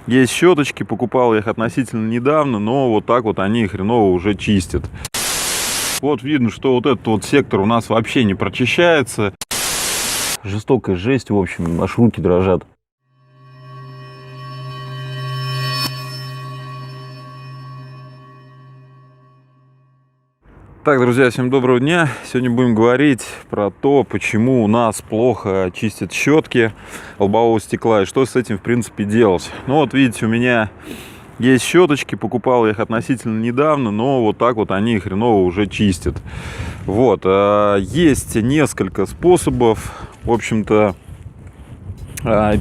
Есть щеточки, покупал я их относительно недавно, но вот так вот они хреново уже чистят. Вот видно, что вот этот вот сектор у нас вообще не прочищается. Жестокая жесть, в общем, аж руки дрожат. Так, друзья, всем доброго дня. Сегодня будем говорить про то, почему у нас плохо чистят щетки лобового стекла и что с этим, в принципе, делать. Ну вот видите, у меня есть щеточки, покупал я их относительно недавно, но вот так вот они хреново уже чистят. Вот, есть несколько способов. В общем-то,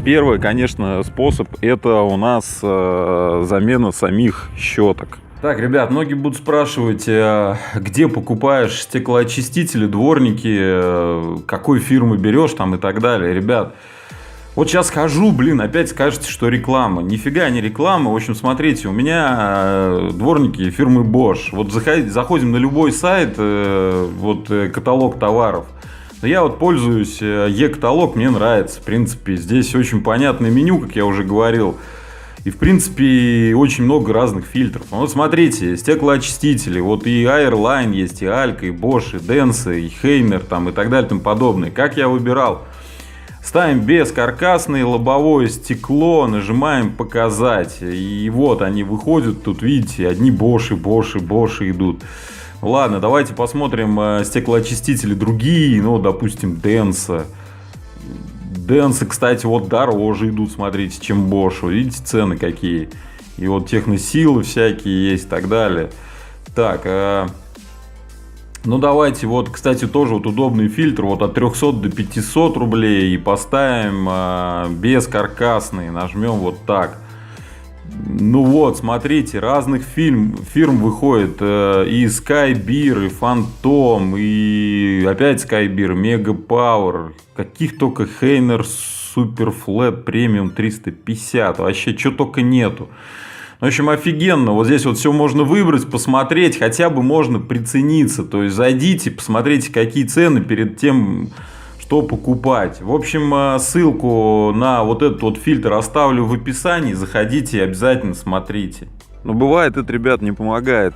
первый, конечно, способ – это у нас замена самих щеток. Так, ребят, многие будут спрашивать, где покупаешь стеклоочистители, дворники, какой фирмы берешь там и так далее. Ребят, вот сейчас скажу, опять скажете, что реклама. Нифига не реклама. В общем, смотрите, у меня дворники фирмы Bosch. Вот заходим на любой сайт, вот каталог товаров. Но я вот пользуюсь Е-каталог, мне нравится. В принципе, здесь очень понятное меню, как я уже говорил. И, в принципе, очень много разных фильтров. Вот смотрите, стеклоочистители. Вот и Airline есть, и Alka, и Bosch, и Denso, и Heiner, там, и так далее, и тому подобное. Как я выбирал? Ставим бескаркасное лобовое стекло, нажимаем «Показать». И вот они выходят, тут видите, одни Bosch, Bosch идут. Ладно, давайте посмотрим стеклоочистители другие, ну, допустим, Denso. Denso, кстати, вот дороже идут, смотрите, чем Bosch. Видите, цены какие. И вот техносилы всякие есть и так далее. Так, ну давайте, вот, кстати, тоже вот удобный фильтр. Вот от 300 до 500 рублей. И поставим бескаркасный. Нажмем вот так. Ну вот, смотрите, разных фирм выходит и Skybeer, и Phantom, и опять Skybeer, Mega Power, каких только Heiner Super Flat Premium 350, вообще что только нету. В общем, офигенно, вот здесь вот все можно выбрать, посмотреть, хотя бы можно прицениться, то есть зайдите, посмотрите, какие цены перед тем, что покупать. В общем, ссылку на вот этот вот фильтр оставлю в описании. Заходите и обязательно смотрите. Но бывает, это, ребят, не помогает.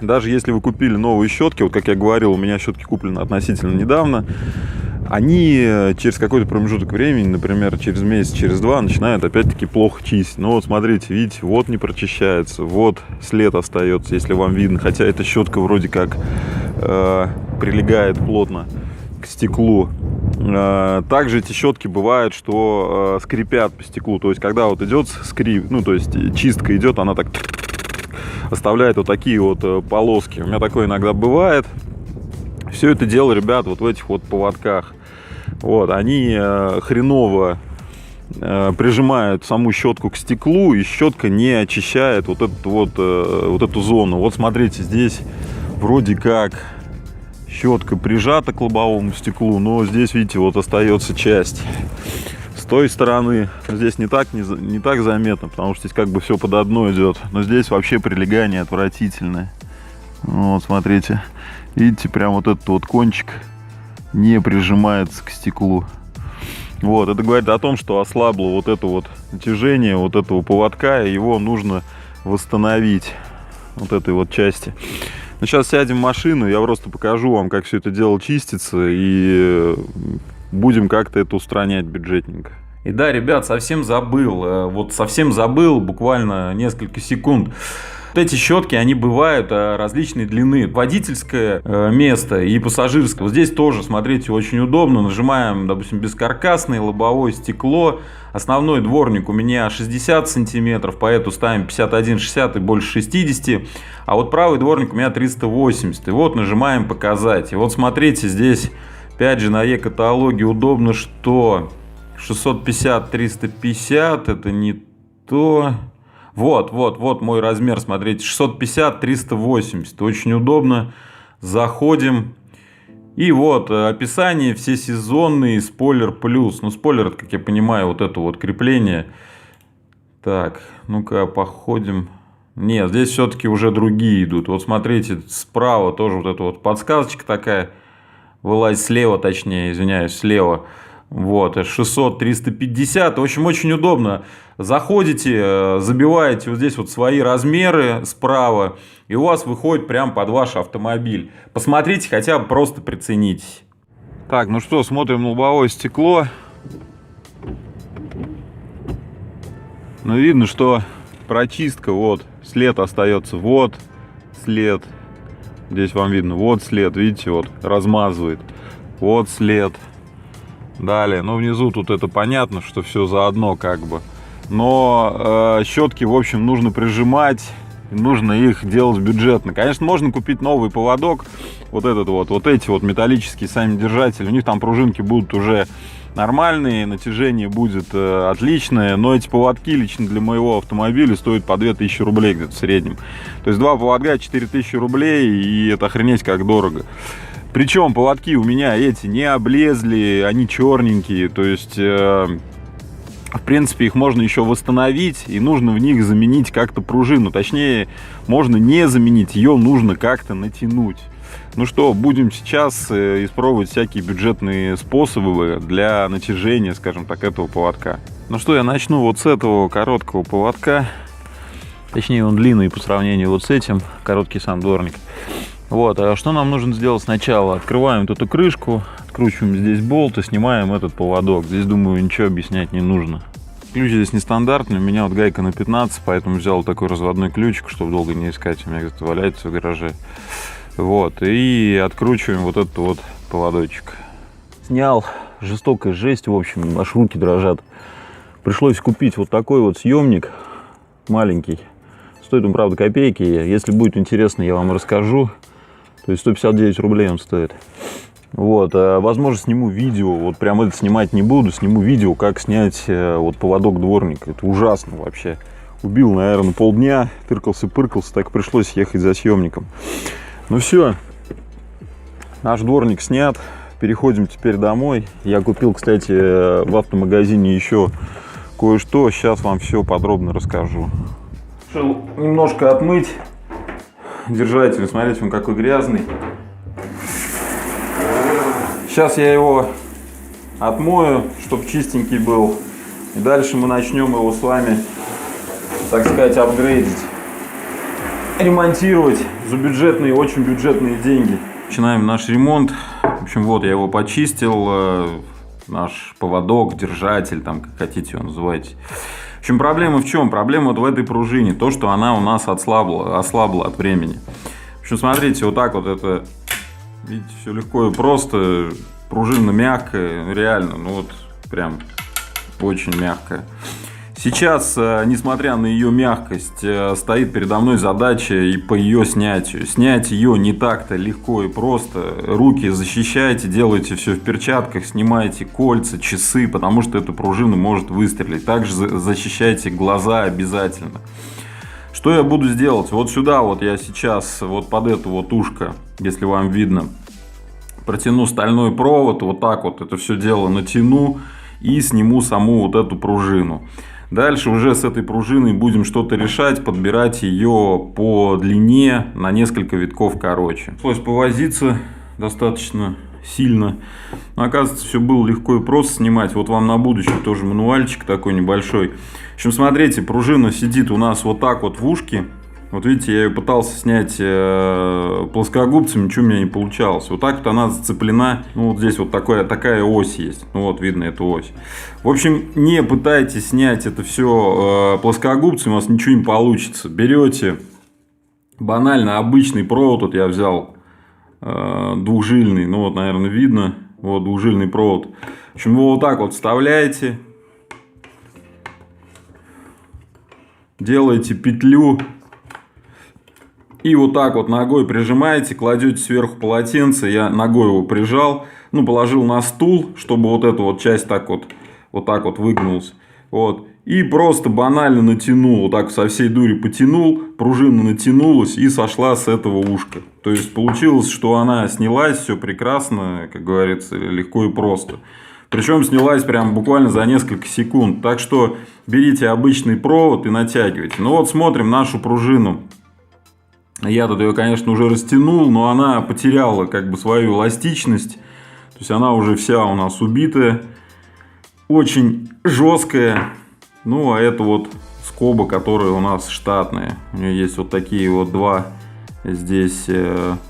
Даже если вы купили новые щетки, вот как я говорил, у меня щетки куплены относительно недавно, они через какой-то промежуток времени, например, через месяц, через два, начинают опять-таки плохо чистить. Ну вот смотрите, видите, вот не прочищается, вот след остается, если вам видно. Хотя эта щетка вроде как прилегает плотно к стеклу. Также эти щетки бывают, что скрипят по стеклу. То есть, когда вот идет скрип, ну, то есть чистка идет, она так оставляет вот такие вот полоски. У меня такое иногда бывает. Все это дело, ребят, вот в этих вот поводках. Вот, они хреново прижимают саму щетку к стеклу, и щетка не очищает вот эту зону. Вот смотрите, здесь вроде как щетка прижата к лобовому стеклу, но здесь, видите, вот остается часть. С той стороны здесь не так заметно, потому что здесь как бы все под одно идет. Но здесь вообще прилегание отвратительное. Вот, смотрите. Видите, прям вот этот вот кончик не прижимается к стеклу. Вот, это говорит о том, что ослабло вот это вот натяжение вот этого поводка, и его нужно восстановить, вот этой вот части. Ну, сейчас сядем в машину, я просто покажу вам, как все это дело чистится, и будем как-то это устранять бюджетненько. И да, ребят, совсем забыл, буквально несколько секунд. Вот эти щетки, они бывают различной длины. Водительское место и пассажирское. Вот здесь тоже, смотрите, очень удобно. Нажимаем, допустим, бескаркасное лобовое стекло. Основной дворник у меня 60 сантиметров, поэтому ставим 51-60 и больше 60. А вот правый дворник у меня 380. И вот нажимаем «Показать». И вот смотрите, здесь опять же на Е-каталоге удобно, что 650-350 это не то. Вот мой размер, смотрите, 650-380. Очень удобно. Заходим. И вот описание, всесезонный, спойлер плюс. Ну, спойлер, как я понимаю, вот это вот крепление. Так, ну-ка, походим. Нет, здесь все-таки уже другие идут. Вот смотрите, справа тоже вот эта вот подсказочка такая. Вылазит слева, точнее, извиняюсь, слева. Вот, 600, 350. В общем, очень удобно. Заходите, забиваете вот здесь вот свои размеры справа, и у вас выходит прям под ваш автомобиль. Посмотрите, хотя бы просто приценитесь. Так, ну что, смотрим на лобовое стекло. Ну, видно, что прочистка, вот, след остается, вот след. Здесь вам видно, вот след, видите, вот, размазывает. Вот след. Далее, ну внизу тут это понятно, что все заодно как бы. Но щетки, в общем, нужно прижимать, нужно их делать бюджетно. Конечно, можно купить новый поводок, вот этот вот эти вот металлические сами держатели. У них там пружинки будут уже нормальные, натяжение будет отличное. Но эти поводки лично для моего автомобиля стоят по 2000 рублей где-то в среднем. То есть два поводка 4000 рублей, и это охренеть как дорого. Причем поводки у меня эти не облезли, они черненькие, то есть, в принципе, их можно еще восстановить, и нужно в них заменить как-то пружину. Точнее, можно не заменить, ее нужно как-то натянуть. Ну что, будем сейчас испробовать всякие бюджетные способы для натяжения, скажем так, этого поводка. Ну что, я начну вот с этого короткого поводка. Точнее, он длинный по сравнению вот с этим, короткий сам дворник. Вот, а что нам нужно сделать сначала? Открываем вот эту крышку, откручиваем здесь болт и снимаем этот поводок. Здесь, думаю, ничего объяснять не нужно. Ключ здесь нестандартный, у меня вот гайка на 15, поэтому взял такой разводной ключик, чтобы долго не искать, у меня где-то валяется в гараже. Вот, и откручиваем вот этот вот поводочек. Снял, жестокая жесть, в общем, аж руки дрожат. Пришлось купить вот такой вот съемник маленький. Стоит он, правда, копейки, если будет интересно, я вам расскажу. То есть 159 рублей он стоит. Вот, возможно, сниму видео, вот прям это снимать не буду, сниму видео, как снять вот поводок дворника. Это ужасно вообще. Убил, наверное, полдня, тыркался-пыркался, так пришлось ехать за съемником. Ну все, наш дворник снят, переходим теперь домой. Я купил, кстати, в автомагазине еще кое-что, сейчас вам все подробно расскажу. Решил немножко отмыть держатель, смотрите, он какой грязный. Сейчас я его отмою, чтобы чистенький был. И дальше мы начнем его с вами, так сказать, апгрейдить. Ремонтировать за бюджетные, очень бюджетные деньги. Начинаем наш ремонт. В общем, вот я его почистил. Наш поводок, держатель, там как хотите его называйте. В общем, проблема в чем? Проблема вот в этой пружине. То, что она у нас ослабла от времени. В общем, смотрите, вот так вот это, видите, все легко и просто. Пружина мягкая, реально, ну вот прям очень мягкая. Сейчас, несмотря на ее мягкость, стоит передо мной задача и по ее снятию. Снять ее не так-то легко и просто. Руки защищайте, делайте все в перчатках, снимайте кольца, часы, потому что эта пружина может выстрелить. Также защищайте глаза обязательно. Что я буду сделать? Вот сюда вот я сейчас, вот под это вот ушко, если вам видно, протяну стальной провод, вот так вот это все дело натяну и сниму саму вот эту пружину. Дальше уже с этой пружиной будем что-то решать, подбирать ее по длине на несколько витков короче. Пришлось повозиться достаточно сильно. Но, оказывается, все было легко и просто снимать. Вот вам на будущее тоже мануальчик такой небольшой. В общем, смотрите, пружина сидит у нас вот так вот в ушке. Вот видите, я ее пытался снять плоскогубцем, ничего у меня не получалось. Вот так вот она зацеплена. Ну, вот здесь вот такая ось есть. Ну, вот видно эту ось. В общем, не пытайтесь снять это все плоскогубцем, у вас ничего не получится. Берете банально обычный провод. Вот я взял двухжильный. Ну, вот, наверное, видно. Вот двухжильный провод. В общем, вы вот так вот вставляете. Делаете петлю. И вот так вот ногой прижимаете, кладете сверху полотенце. Я ногой его прижал, ну, положил на стул, чтобы вот эта вот часть так вот выгнулась. Вот. И просто банально натянул, вот так со всей дури потянул, пружина натянулась и сошла с этого ушка. То есть получилось, что она снялась, все прекрасно, как говорится, легко и просто. Причем снялась прям буквально за несколько секунд. Так что берите обычный провод и натягивайте. Ну вот смотрим нашу пружину. Я тут ее, конечно, уже растянул, но она потеряла как бы свою эластичность. То есть она уже вся у нас убитая. очень жесткая. Ну, а это вот скобы, которые у нас штатные. У нее есть вот такие вот два здесь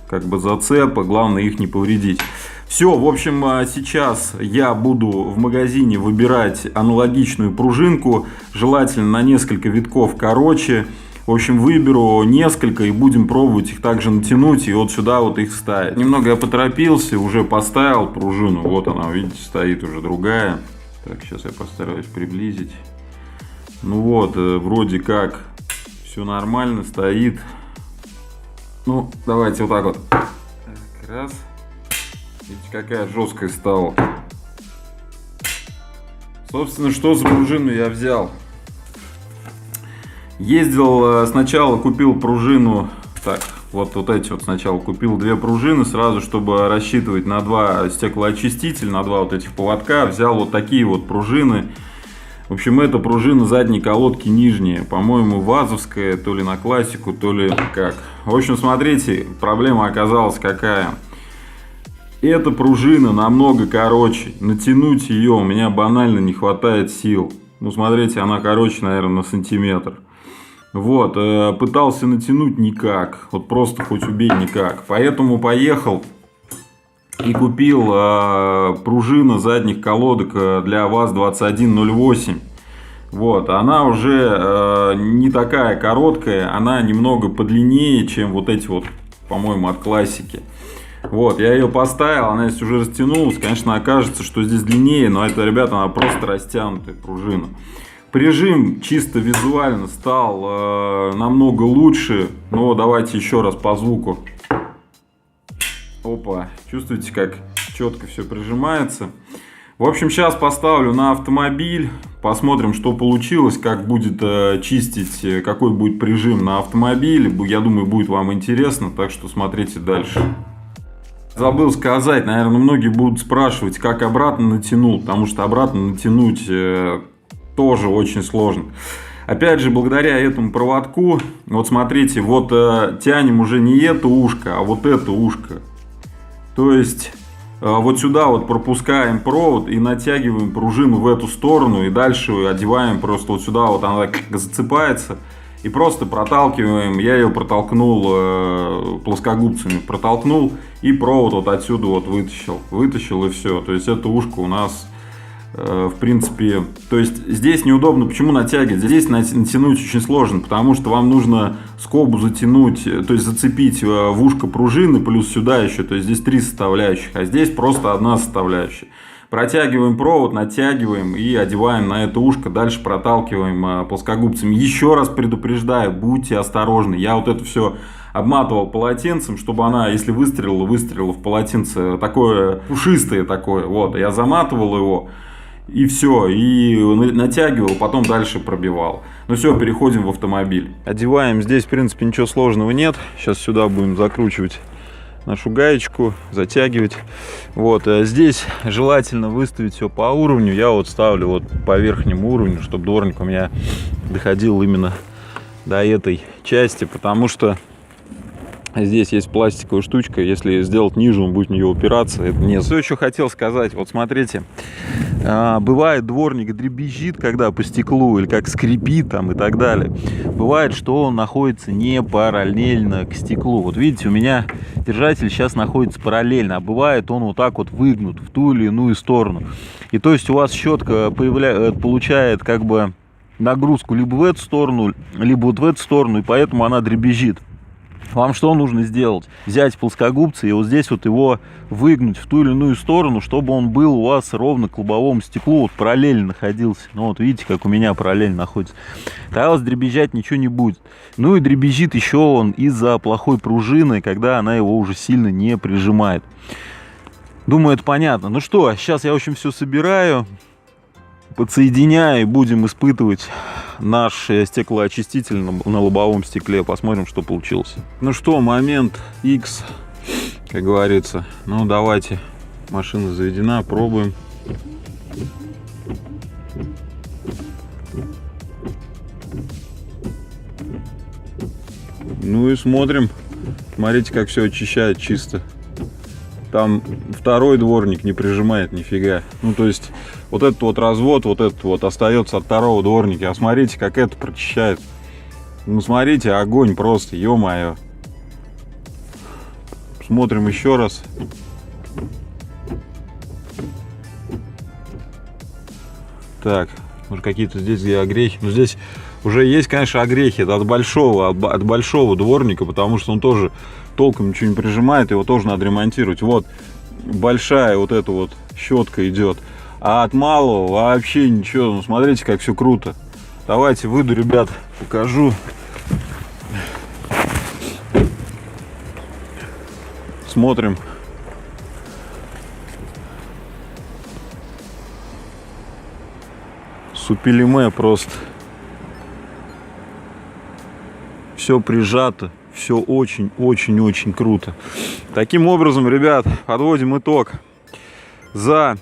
как бы зацепа. Главное их не повредить. Все, в общем, сейчас я буду в магазине выбирать аналогичную пружинку. Желательно на несколько витков короче. В общем, выберу несколько и будем пробовать их также натянуть и вот сюда вот их вставить. Немного я поторопился, уже поставил пружину. Вот она, видите, стоит уже другая. Так, сейчас я постараюсь приблизить. Ну вот, вроде как все нормально стоит. Ну, давайте вот так вот. Так, раз. Видите, какая жесткая стала. Собственно, что за пружину я взял? Ездил, сначала купил пружину. Так, вот эти вот сначала купил две пружины сразу, чтобы рассчитывать на два стеклоочистителя, на два вот этих поводка. Взял вот такие вот пружины. В общем, это пружина задней колодки нижняя. По-моему, вазовская, то ли на классику, то ли как. В общем, смотрите, проблема оказалась какая. Эта пружина намного короче. Натянуть ее у меня банально не хватает сил. Ну, смотрите, она короче, наверное, на сантиметр. Вот, пытался натянуть никак. Вот просто хоть убей никак. Поэтому поехал и купил пружину задних колодок для ВАЗ-2108. Вот, она уже не такая короткая, она немного подлиннее, чем вот эти вот, по-моему, от классики. Вот, я ее поставил, она здесь уже растянулась. Конечно, окажется, что здесь длиннее, но это, ребята, она просто растянутая пружина. Прижим чисто визуально стал намного лучше. Но давайте еще раз по звуку. Опа, чувствуете, как четко все прижимается. В общем, сейчас поставлю на автомобиль. Посмотрим, что получилось, как будет чистить, какой будет прижим на автомобиле. Я думаю, будет вам интересно, так что смотрите дальше. Забыл сказать, наверное, многие будут спрашивать, как обратно натянул, потому что обратно натянуть тоже очень сложно. Опять же, благодаря этому проводку, вот смотрите, вот тянем уже не это ушко, а вот это ушко. То есть вот сюда вот пропускаем провод и натягиваем пружину в эту сторону, и дальше одеваем просто вот сюда, вот она зацепается, и просто проталкиваем. Я ее протолкнул плоскогубцами, протолкнул, и провод вот отсюда вот вытащил, и все. То есть это ушко у нас в принципе, то есть здесь неудобно. Почему натягивать? Здесь натянуть очень сложно, потому что вам нужно скобу затянуть, то есть зацепить в ушко пружины, плюс сюда еще, то есть здесь три составляющих, а здесь просто одна составляющая. Протягиваем провод, натягиваем и одеваем на это ушко, дальше проталкиваем плоскогубцами. Еще раз предупреждаю, будьте осторожны. Я вот это все обматывал полотенцем, чтобы она, если выстрелила в полотенце такое пушистое такое. Вот, я заматывал его. И все, и натягивал, потом дальше пробивал. Ну все, переходим в автомобиль. Одеваем, здесь в принципе ничего сложного нет. Сейчас сюда будем закручивать нашу гаечку, затягивать. Вот, здесь желательно выставить все по уровню. Я вот ставлю вот по верхнему уровню, чтобы дворник у меня доходил именно до этой части, потому что здесь есть пластиковая штучка, если сделать ниже, он будет в нее упираться. Это не... Что еще хотел сказать, вот смотрите, бывает дворник дребезжит, когда по стеклу, или как скрипит там и так далее. Бывает, что он находится не параллельно к стеклу. Вот видите, у меня держатель сейчас находится параллельно, а бывает он вот так вот выгнут в ту или иную сторону. И то есть у вас щетка получает как бы нагрузку либо в эту сторону, либо вот в эту сторону, и поэтому она дребезжит. Вам что нужно сделать? Взять плоскогубцы и вот здесь вот его выгнуть в ту или иную сторону, чтобы он был у вас ровно к лобовому стеклу, вот параллельно находился. Ну вот видите, как у меня параллельно находится. Тогда у вас дребезжать ничего не будет. Ну и дребезжит еще он из-за плохой пружины, когда она его уже сильно не прижимает. Думаю, это понятно. Ну что, сейчас я, в общем, все собираю, подсоединяю и будем испытывать наш стеклоочиститель на лобовом стекле. Посмотрим, что получилось. Ну что, момент X, как говорится. Ну давайте, машина заведена, пробуем. Ну и смотрим. Смотрите, как все очищает чисто. там второй дворник не прижимает нифига. Ну, то есть, вот этот вот развод, вот этот вот остается от второго дворника. А смотрите, как это прочищает. Ну, смотрите, огонь просто, ё-моё. Смотрим еще раз. Так, может, какие-то здесь где огрехи. Но здесь уже есть, конечно, огрехи. Это от большого дворника, потому что он тоже толком ничего не прижимает. Его тоже надо ремонтировать. Вот большая вот эта вот щетка идет. А от малого вообще ничего. Ну, смотрите, как все круто. Давайте выйду, ребят, покажу. Смотрим. Супилиме просто. Все прижато. Все очень-очень-очень круто. Таким образом, ребят, подводим итог. Так,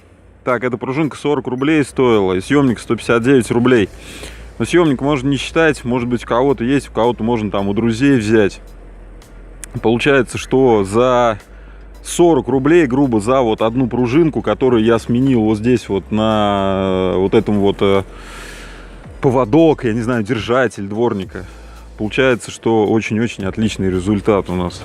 эта пружинка 40 рублей стоила, и съемник 159 рублей. Но съемник можно не считать, может быть, у кого-то есть, у кого-то можно там у друзей взять. Получается, что за 40 рублей, грубо, за вот одну пружинку, которую я сменил вот здесь вот на вот этом вот поводок, я не знаю, держатель дворника. Получается, что очень-очень отличный результат у нас.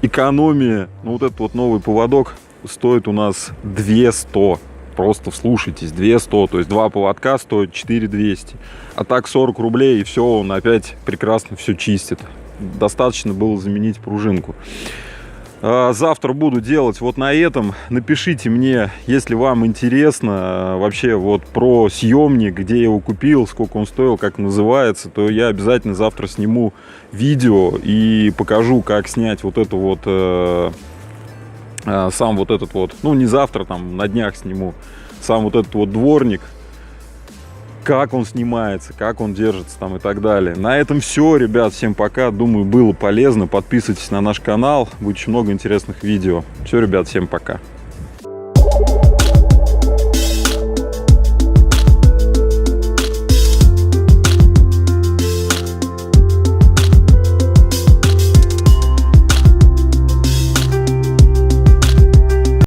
Экономия. Ну, вот этот вот новый поводок стоит у нас 200. Просто вслушайтесь, 200. То есть два поводка стоят 4200. А так 40 рублей, и все, он опять прекрасно все чистит. Достаточно было заменить пружинку. Завтра буду делать вот на этом. Напишите мне, если вам интересно вообще вот про съемник, где я его купил, сколько он стоил, как называется, то я обязательно завтра сниму видео и покажу, как снять вот это вот, сам вот этот вот, ну не завтра, там на днях сниму, сам вот этот вот дворник, как он снимается, как он держится там и так далее. На этом все, ребят, всем пока. Думаю, было полезно. Подписывайтесь на наш канал, будет очень много интересных видео. Все, ребят, всем пока.